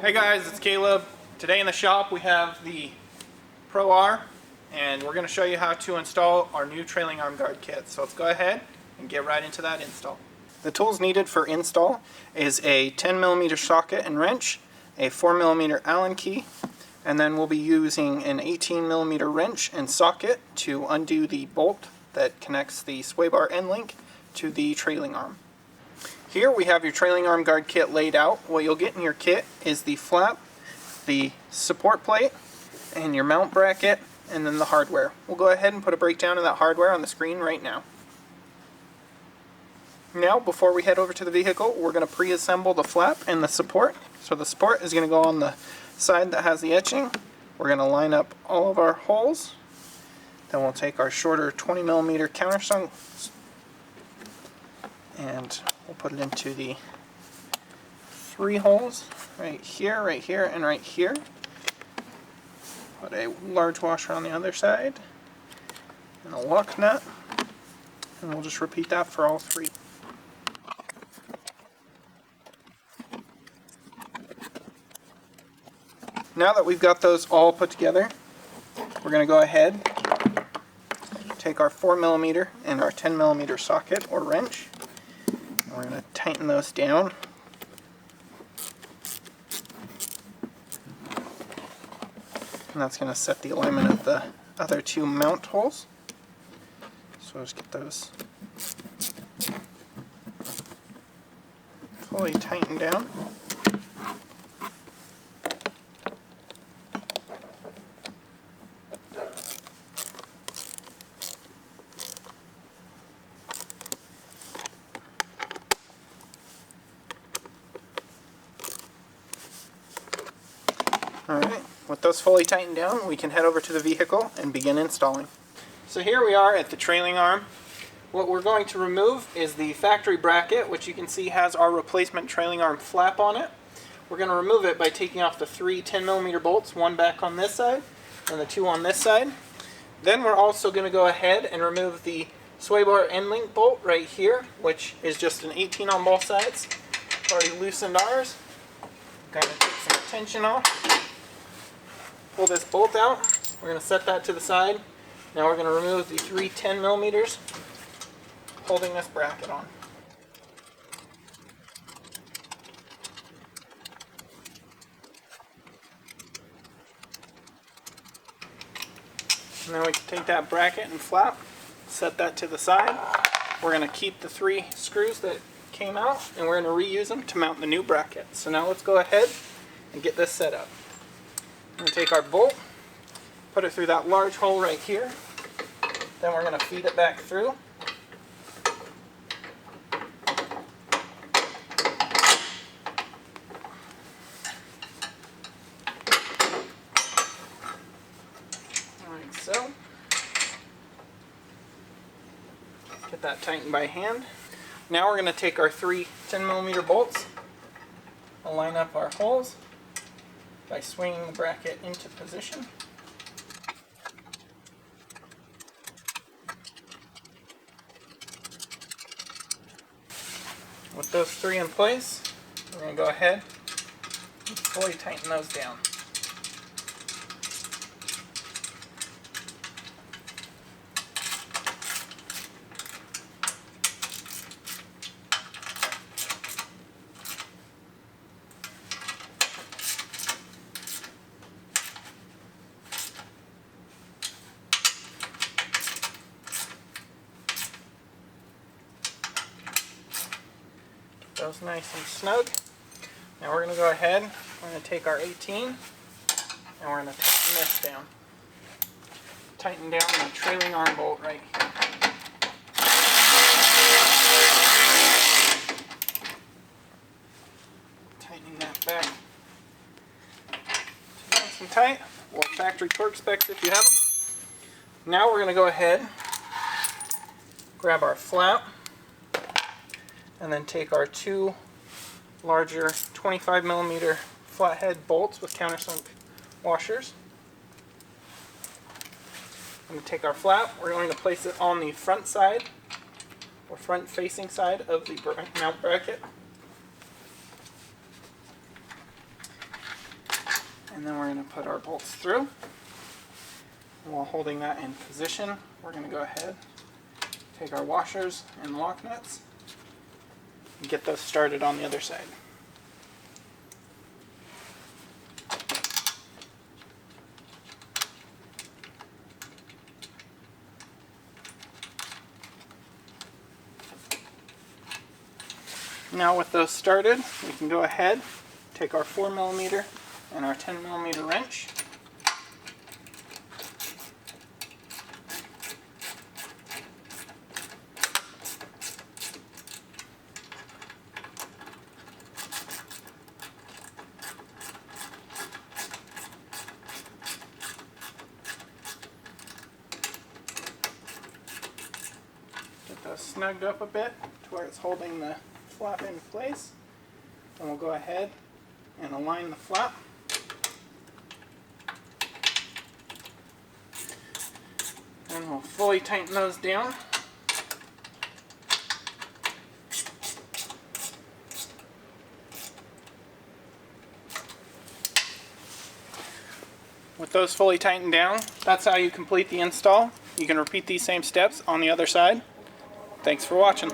Hey guys, it's Caleb. Today in the shop we have the Pro R, and we're going to show you how to install our new trailing arm guard kit. So let's go ahead and get right into that install. The tools needed for install is a 10mm socket and wrench, a 4mm Allen key, and then we'll be using an 18mm wrench and socket to undo the bolt that connects the sway bar end link to the trailing arm. Here we have your trailing arm guard kit laid out. What you'll get in your kit is the flap, the support plate, and your mount bracket, and then the hardware. We'll go ahead and put a breakdown of that hardware on the screen right now. Now, before we head over to the vehicle, we're going to pre-assemble the flap and the support. So the support is going to go on the side that has the etching. We're going to line up all of our holes. Then we'll take our shorter 20mm countersunk and we'll put it into the 3 holes right here, and right here. Put a large washer on the other side and a lock nut, and we'll just repeat that for all 3. Now that we've got those all put together, we're going to go ahead, take our 4mm and our 10mm socket or wrench. We're going to tighten those down. And that's going to set the alignment of the other 2 mount holes. So just get those fully tightened down. Alright, with those fully tightened down, we can head over to the vehicle and begin installing. So here we are at the trailing arm. What we're going to remove is the factory bracket, which you can see has our replacement trailing arm flap on it. We're going to remove it by taking off the 3 10mm bolts, 1 back on this side and the 2 on this side. Then we're also going to go ahead and remove the sway bar end link bolt right here, which is just an 18 on both sides. Already loosened ours. Going to take some tension off. Pull this bolt out. We're going to set that to the side. Now we're going to remove the 3 10mm holding this bracket on. Now we can take that bracket and flap, set that to the side. We're going to keep the 3 screws that came out, and we're going to reuse them to mount the new bracket. So now let's go ahead and get this set up. We're going to take our bolt, put it through that large hole right here. Then we're going to feed it back through. Like so. Get that tightened by hand. Now we're going to take our 3 10mm bolts, line up our holes by swinging the bracket into position. With those 3 in place, we're going to go ahead and fully tighten those down. Those nice and snug. Now we're going to go ahead, we're going to take our 18 and we're going to tighten this down. Tighten down the trailing arm bolt right here. and tight, or factory torque specs if you have them. Now we're going to go ahead, grab our flap, and then take our two larger 25mm flathead bolts with countersunk washers. I'm going to take our flap, we're going to place it on the front side, or front facing side of the mount bracket. And then we're going to put our bolts through. And while holding that in position, we're going to go ahead, take our washers and lock nuts, and get those started on the other side. Now with those started, we can go ahead, take our 4mm and our 10mm wrench. Get those snugged up a bit to where it's holding the flap in place. And we'll go ahead and align the flap. And we'll fully tighten those down. With those fully tightened down, that's how you complete the install. You can repeat these same steps on the other side. Thanks for watching.